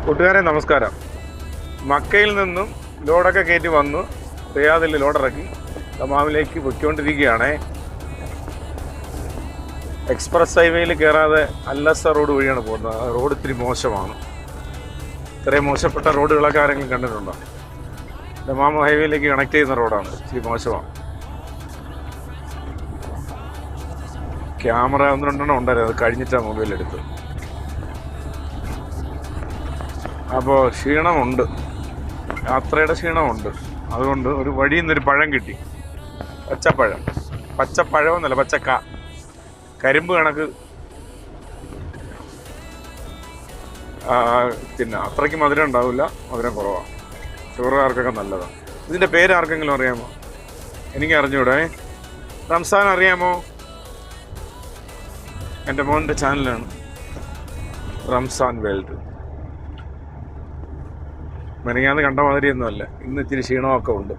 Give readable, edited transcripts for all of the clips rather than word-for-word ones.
കൂട്ടുകാരെ നമസ്കാരം. മക്കയിൽ നിന്നും ലോഡൊക്കെ കയറ്റി വന്നു റിയാദിൽ ലോഡിറക്കി ദമാമിലേക്ക് പൊയ്ക്കൊണ്ടിരിക്കുകയാണ്. എക്സ്പ്രസ് ഹൈവേയിൽ കയറാതെ അല്ലസ റോഡ് വഴിയാണ് പോകുന്നത്. ആ റോഡ് ഇത്തിരി മോശമാണ്. ഇത്രയും മോശപ്പെട്ട റോഡുകളൊക്കെ ആരെങ്കിലും കണ്ടിട്ടുണ്ടോ? ദമാം ഹൈവേയിലേക്ക് കണക്ട് ചെയ്യുന്ന റോഡാണ്, ഇത്തിരി മോശമാണ്. ക്യാമറ 1-2 ഉണ്ടായിരുന്നു, അത് കഴിഞ്ഞിട്ടാണ് മൊബൈലെടുത്ത്. അപ്പോൾ ക്ഷീണമുണ്ട്, യാത്രയുടെ ക്ഷീണമുണ്ട്. അതുകൊണ്ട് ഒരു വഴിയിൽ നിന്നൊരു പഴം കിട്ടി, പച്ചപ്പഴമെന്നല്ല, പച്ചക്ക, കരിമ്പ് കണക്ക്. പിന്നെ അത്രയ്ക്ക് മധുരം ഉണ്ടാവില്ല, മധുരം കുറവാണ്. ഷുഗറുകാർക്കൊക്കെ നല്ലതാണ്. ഇതിൻ്റെ പേര് ആർക്കെങ്കിലും അറിയാമോ? എനിക്ക് അറിഞ്ഞൂടെ. റംസാൻ അറിയാമോ? എൻ്റെ മോൻ്റെ ചാനലാണ് റംസാൻ വേൾഡ്. മെനങ്ങാന്ന് കണ്ട മാതിരിയൊന്നുമല്ല, ഇന്ന് ഇച്ചിരി ക്ഷീണമൊക്കെ ഉണ്ട്.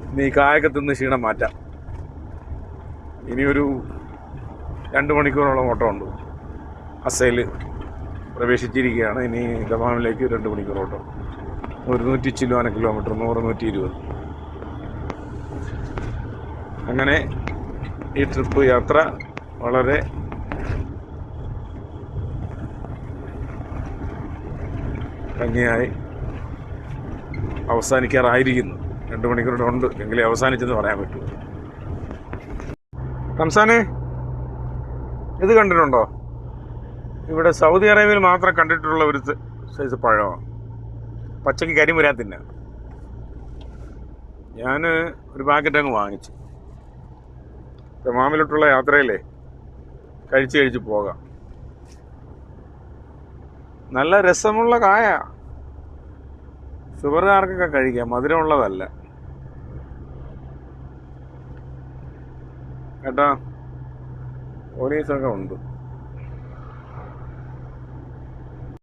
ഇനി ഈ കായൊക്കെ തിന്ന് ക്ഷീണം മാറ്റാം. ഇനിയൊരു 2 മണിക്കൂറോളം ഓട്ടമുണ്ട്. അസയിൽ പ്രവേശിച്ചിരിക്കുകയാണ്. ഇനി ദമാമിലേക്ക് 2 മണിക്കൂർ ഓട്ടം. 100 ചില്ലുവാന കിലോമീറ്റർ, 100-120. അങ്ങനെ ഈ ട്രിപ്പ് യാത്ര വളരെ ഭംഗിയായി അവസാനിക്കാറായിരിക്കുന്നു. 2 മണിക്കൂറുടെ ഉണ്ട്, എങ്കിലേ അവസാനിച്ചെന്ന് പറയാൻ പറ്റൂ. റംസാനെ, ഇത് കണ്ടിട്ടുണ്ടോ? ഇവിടെ സൗദി അറേബ്യയിൽ മാത്രം കണ്ടിട്ടുള്ള ഒരു സൈസ് പഴമാണ്. പച്ചക്ക് കരിമുരാൻ തിന്നാൻ. ഞാൻ ഒരു പാക്കറ്റ് അങ്ങ് വാങ്ങിച്ചു. ദമാമിലോട്ടുള്ള യാത്രയിലേ കഴിച്ച് പോകാം. നല്ല രസമുള്ള കായ, ഷുഗറുകാർക്കൊക്കെ കഴിക്കാം, മധുരമുള്ളതല്ല കേട്ടോ. പോലീസൊക്കെ ഉണ്ട്.